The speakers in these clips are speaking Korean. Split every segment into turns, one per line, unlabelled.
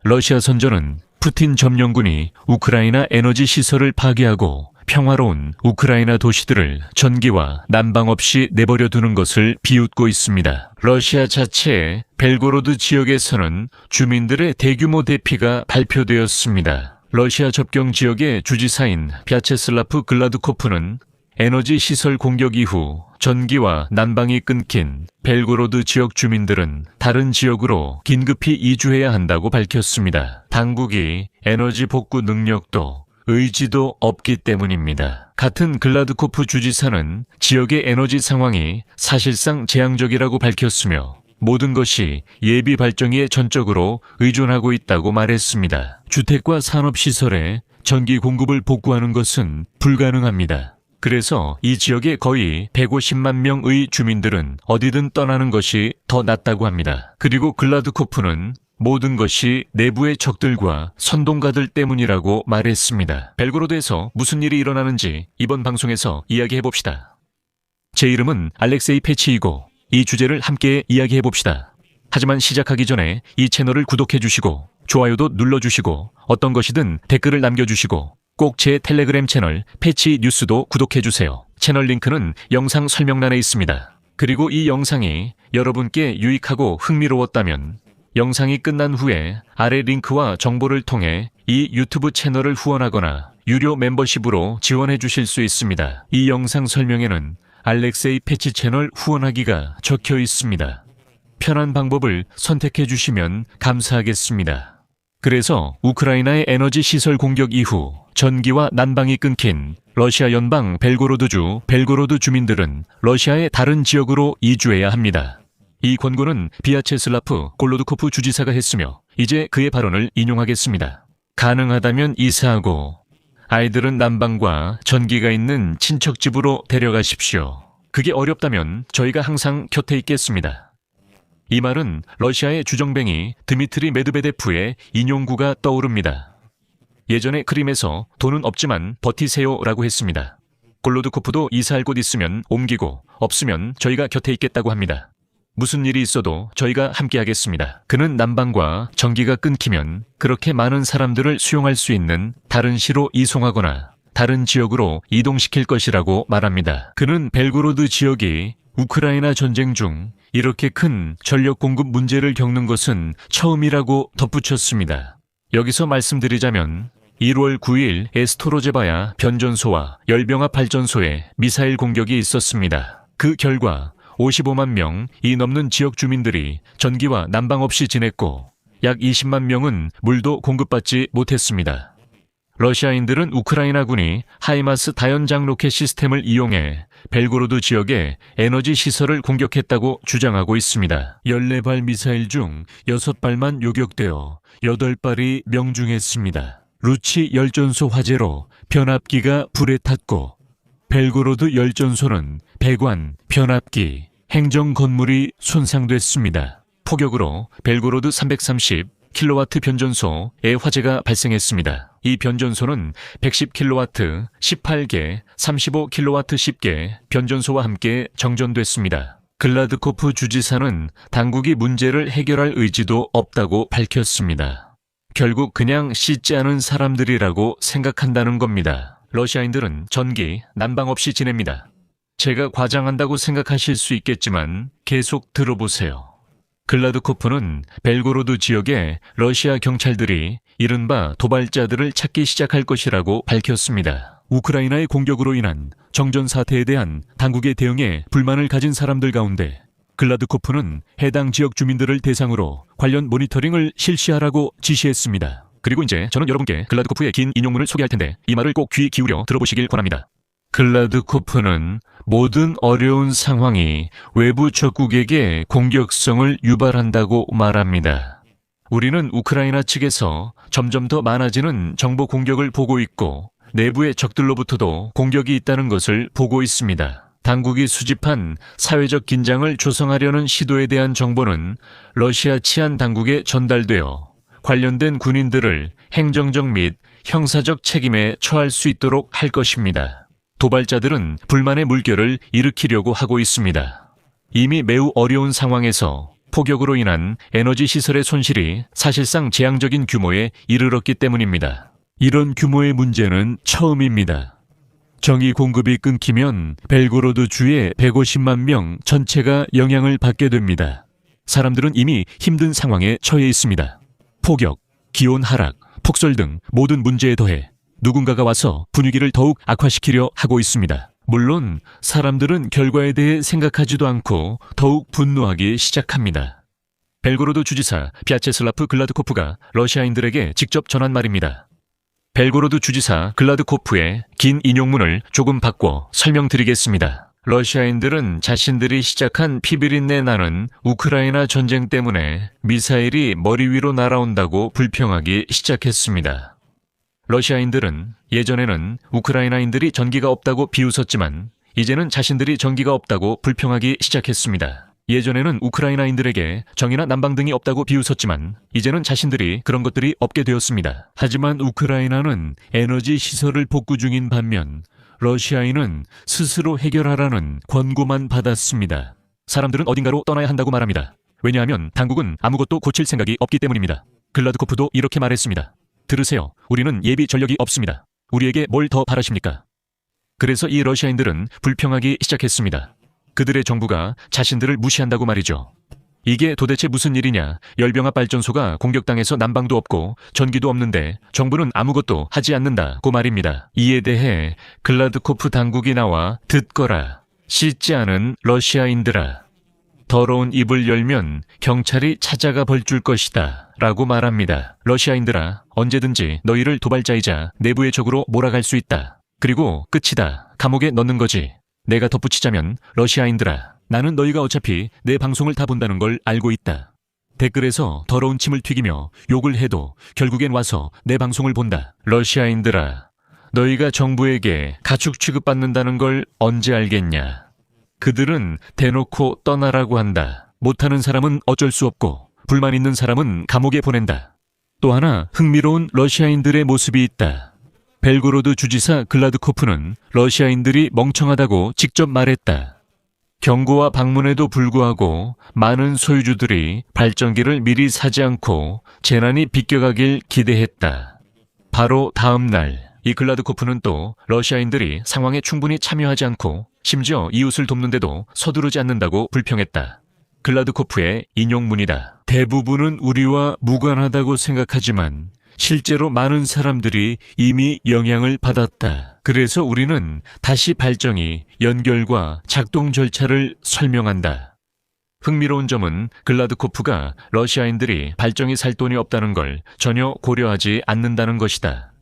러시아 선전은 푸틴 점령군이 우크라이나 에너지 시설을 파괴하고 평화로운 우크라이나 도시들을 전기와 난방 없이 내버려 두는 것을 비웃고 있습니다. 러시아 자체의 벨고로드 지역에서는 주민들의 대규모 대피가 발표되었습니다. 러시아 접경 지역의 주지사인 벼체슬라프 글라드코프는 에너지 시설 공격 이후 전기와 난방이 끊긴 벨고로드 지역 주민들은 다른 지역으로 긴급히 이주해야 한다고 밝혔습니다. 당국이 에너지 복구 능력도 의지도 없기 때문입니다. 같은 글라드코프 주지사는 지역의 에너지 상황이 사실상 재앙적이라고 밝혔으며 모든 것이 예비 발전기에 전적으로 의존하고 있다고 말했습니다. 주택과 산업시설에 전기 공급을 복구하는 것은 불가능합니다. 그래서 이 지역의 거의 150만 명의 주민들은 어디든 떠나는 것이 더 낫다고 합니다. 그리고 글라드코프는 모든 것이 내부의 적들과 선동가들 때문이라고 말했습니다. 벨고로드에서 무슨 일이 일어나는지 이번 방송에서 이야기해봅시다. 제 이름은 알렉세이 패치이고 이 주제를 함께 이야기해봅시다. 하지만 시작하기 전에 이 채널을 구독해주시고 좋아요도 눌러주시고 어떤 것이든 댓글을 남겨주시고 꼭 제 텔레그램 채널 패치 뉴스도 구독해주세요. 채널 링크는 영상 설명란에 있습니다. 그리고 이 영상이 여러분께 유익하고 흥미로웠다면 영상이 끝난 후에 아래 링크와 정보를 통해 이 유튜브 채널을 후원하거나 유료 멤버십으로 지원해 주실 수 있습니다. 이 영상 설명에는 알렉세이 패치 채널 후원하기가 적혀 있습니다. 편한 방법을 선택해 주시면 감사하겠습니다. 그래서 우크라이나의 에너지 시설 공격 이후 전기와 난방이 끊긴 러시아 연방 벨고로드주 벨고로드 주민들은 러시아의 다른 지역으로 이주해야 합니다. 이 권고는 비아체슬라프 골로드코프 주지사가 했으며 이제 그의 발언을 인용하겠습니다. 가능하다면 이사하고 아이들은 난방과 전기가 있는 친척집으로 데려가십시오. 그게 어렵다면 저희가 항상 곁에 있겠습니다. 이 말은 러시아의 주정뱅이 드미트리 메드베데프의 인용구가 떠오릅니다. 예전에 크림에서 돈은 없지만 버티세요 라고 했습니다. 골로드코프도 이사할 곳 있으면 옮기고 없으면 저희가 곁에 있겠다고 합니다. 무슨 일이 있어도 저희가 함께 하겠습니다. 그는 난방과 전기가 끊기면 그렇게 많은 사람들을 수용할 수 있는 다른 시로 이송하거나 다른 지역으로 이동시킬 것이라고 말합니다. 그는 벨고로드 지역이 우크라이나 전쟁 중 이렇게 큰 전력 공급 문제를 겪는 것은 처음이라고 덧붙였습니다. 여기서 말씀드리자면 1월 9일 에스토로제바야 변전소와 열병합 발전소에 미사일 공격이 있었습니다. 그 결과 55만 명이 넘는 지역 주민들이 전기와 난방 없이 지냈고 약 20만 명은 물도 공급받지 못했습니다. 러시아인들은 우크라이나군이 하이마스 다연장 로켓 시스템을 이용해 벨고로드 지역의 에너지 시설을 공격했다고 주장하고 있습니다. 14발 미사일 중 6발만 요격되어 8발이 명중했습니다. 루치 열전소 화재로 변압기가 불에 탔고 벨고로드 열전소는 배관, 변압기, 행정 건물이 손상됐습니다. 폭격으로 벨고로드 330kW 변전소에 화재가 발생했습니다. 이 변전소는 110kW 18개, 35kW 10개 변전소와 함께 정전됐습니다. 글라드코프 주지사는 당국이 문제를 해결할 의지도 없다고 밝혔습니다. 결국 그냥 씻지 않은 사람들이라고 생각한다는 겁니다. 러시아인들은 전기, 난방 없이 지냅니다. 제가 과장한다고 생각하실 수 있겠지만 계속 들어보세요. 글라드코프는 벨고로드 지역의 러시아 경찰들이 이른바 도발자들을 찾기 시작할 것이라고 밝혔습니다. 우크라이나의 공격으로 인한 정전 사태에 대한 당국의 대응에 불만을 가진 사람들 가운데 글라드코프는 해당 지역 주민들을 대상으로 관련 모니터링을 실시하라고 지시했습니다. 그리고 이제 저는 여러분께 글라드코프의 긴 인용문을 소개할 텐데 이 말을 꼭 귀 기울여 들어보시길 권합니다. 글라드코프는 모든 어려운 상황이 외부 적국에게 공격성을 유발한다고 말합니다. 우리는 우크라이나 측에서 점점 더 많아지는 정보 공격을 보고 있고 내부의 적들로부터도 공격이 있다는 것을 보고 있습니다. 당국이 수집한 사회적 긴장을 조성하려는 시도에 대한 정보는 러시아 치안 당국에 전달되어 관련된 군인들을 행정적 및 형사적 책임에 처할 수 있도록 할 것입니다. 도발자들은 불만의 물결을 일으키려고 하고 있습니다. 이미 매우 어려운 상황에서 폭격으로 인한 에너지 시설의 손실이 사실상 재앙적인 규모에 이르렀기 때문입니다. 이런 규모의 문제는 처음입니다. 전기 공급이 끊기면 벨고로드 주의 150만 명 전체가 영향을 받게 됩니다. 사람들은 이미 힘든 상황에 처해 있습니다. 폭격, 기온 하락, 폭설 등 모든 문제에 더해 누군가가 와서 분위기를 더욱 악화시키려 하고 있습니다. 물론 사람들은 결과에 대해 생각하지도 않고 더욱 분노하기 시작합니다. 벨고로드 주지사 비아체슬라프 글라드코프가 러시아인들에게 직접 전한 말입니다. 벨고로드 주지사 글라드코프의 긴 인용문을 조금 바꿔 설명드리겠습니다. 러시아인들은 자신들이 시작한 피비린내 나는 우크라이나 전쟁 때문에 미사일이 머리 위로 날아온다고 불평하기 시작했습니다. 러시아인들은 예전에는 우크라이나인들이 전기가 없다고 비웃었지만 이제는 자신들이 전기가 없다고 불평하기 시작했습니다. 예전에는 우크라이나인들에게 정이나 난방 등이 없다고 비웃었지만 이제는 자신들이 그런 것들이 없게 되었습니다. 하지만 우크라이나는 에너지 시설을 복구 중인 반면 러시아인은 스스로 해결하라는 권고만 받았습니다. 사람들은 어딘가로 떠나야 한다고 말합니다. 왜냐하면 당국은 아무것도 고칠 생각이 없기 때문입니다. 글라드코프도 이렇게 말했습니다. 들으세요. 우리는 예비 전력이 없습니다. 우리에게 뭘 더 바라십니까? 그래서 이 러시아인들은 불평하기 시작했습니다. 그들의 정부가 자신들을 무시한다고 말이죠. 이게 도대체 무슨 일이냐? 열병합 발전소가 공격당해서 난방도 없고 전기도 없는데 정부는 아무것도 하지 않는다고 말입니다. 이에 대해 글라드코프 당국이 나와 듣거라. 씻지 않은 러시아인들아. 더러운 입을 열면 경찰이 찾아가 벌줄 것이다 라고 말합니다. 러시아인들아, 언제든지 너희를 도발자이자 내부의 적으로 몰아갈 수 있다. 그리고 끝이다. 감옥에 넣는 거지. 내가 덧붙이자면 러시아인들아, 나는 너희가 어차피 내 방송을 다 본다는 걸 알고 있다. 댓글에서 더러운 침을 튀기며 욕을 해도 결국엔 와서 내 방송을 본다. 러시아인들아, 너희가 정부에게 가축 취급받는다는 걸 언제 알겠냐. 그들은 대놓고 떠나라고 한다. 못하는 사람은 어쩔 수 없고 불만 있는 사람은 감옥에 보낸다. 또 하나 흥미로운 러시아인들의 모습이 있다. 벨고로드 주지사 글라드코프는 러시아인들이 멍청하다고 직접 말했다. 경고와 방문에도 불구하고 많은 소유주들이 발전기를 미리 사지 않고 재난이 비껴가길 기대했다. 바로 다음 날, 이 글라드코프는 또 러시아인들이 상황에 충분히 참여하지 않고 심지어 이웃을 돕는데도 서두르지 않는다고 불평했다. 글라드코프의 인용문이다. 대부분은 우리와 무관하다고 생각하지만 실제로 많은 사람들이 이미 영향을 받았다. 그래서 우리는 다시 발전기 연결과 작동 절차를 설명한다. 흥미로운 점은 글라드코프가 러시아인들이 발전기 살 돈이 없다는 걸 전혀 고려하지 않는다는 것이다.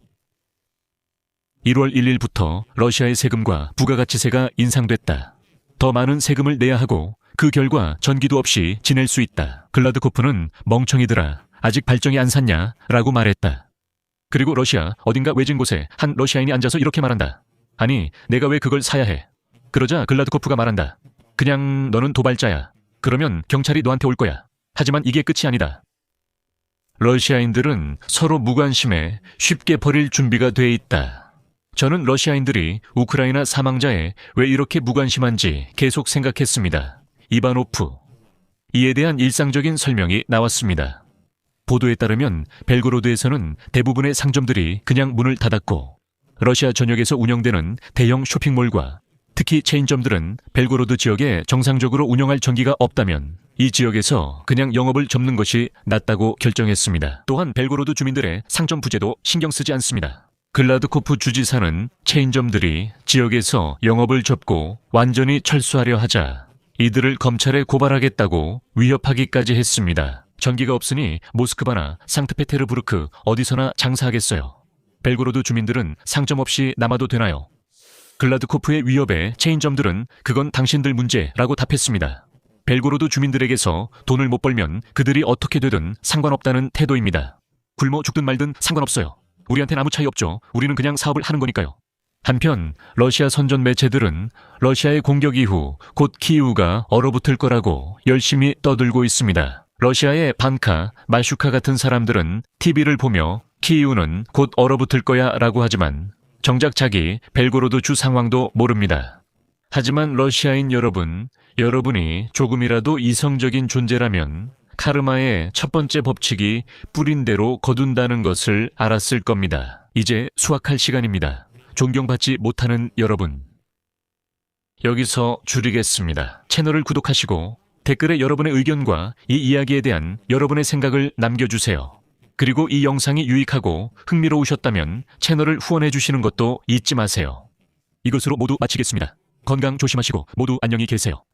1월 1일부터 러시아의 세금과 부가가치세가 인상됐다. 더 많은 세금을 내야 하고 그 결과 전기도 없이 지낼 수 있다. 글라드코프는 멍청이들아, 아직 발전기 안 샀냐? 라고 말했다. 그리고 러시아 어딘가 외진 곳에 한 러시아인이 앉아서 이렇게 말한다. 아니, 내가 왜 그걸 사야 해? 그러자 글라드코프가 말한다. 그냥 너는 도발자야. 그러면 경찰이 너한테 올 거야. 하지만 이게 끝이 아니다. 러시아인들은 서로 무관심에 쉽게 버릴 준비가 돼 있다. 저는 러시아인들이 우크라이나 사망자에 왜 이렇게 무관심한지 계속 생각했습니다. 이바노프. 이에 대한 일상적인 설명이 나왔습니다. 보도에 따르면 벨고로드에서는 대부분의 상점들이 그냥 문을 닫았고 러시아 전역에서 운영되는 대형 쇼핑몰과 특히 체인점들은 벨고로드 지역에 정상적으로 운영할 전기가 없다면 이 지역에서 그냥 영업을 접는 것이 낫다고 결정했습니다. 또한 벨고로드 주민들의 상점 부재도 신경 쓰지 않습니다. 글라드코프 주지사는 체인점들이 지역에서 영업을 접고 완전히 철수하려 하자 이들을 검찰에 고발하겠다고 위협하기까지 했습니다. 전기가 없으니 모스크바나 상트페테르부르크 어디서나 장사하겠어요. 벨고로드 주민들은 상점 없이 남아도 되나요? 글라드코프의 위협에 체인점들은 그건 당신들 문제라고 답했습니다. 벨고로드 주민들에게서 돈을 못 벌면 그들이 어떻게 되든 상관없다는 태도입니다. 굶어 죽든 말든 상관없어요. 우리한테는 아무 차이 없죠. 우리는 그냥 사업을 하는 거니까요. 한편 러시아 선전 매체들은 러시아의 공격 이후 곧 키이우가 얼어붙을 거라고 열심히 떠들고 있습니다. 러시아의 반카, 마슈카 같은 사람들은 TV를 보며 키이우는 곧 얼어붙을 거야 라고 하지만 정작 자기 벨고로드 주 상황도 모릅니다. 하지만 러시아인 여러분, 여러분이 조금이라도 이성적인 존재라면 카르마의 첫 번째 법칙이 뿌린 대로 거둔다는 것을 알았을 겁니다. 이제 수학할 시간입니다. 존경받지 못하는 여러분. 여기서 줄이겠습니다. 채널을 구독하시고 댓글에 여러분의 의견과 이 이야기에 대한 여러분의 생각을 남겨주세요. 그리고 이 영상이 유익하고 흥미로우셨다면 채널을 후원해 주시는 것도 잊지 마세요. 이것으로 모두 마치겠습니다. 건강 조심하시고 모두 안녕히 계세요.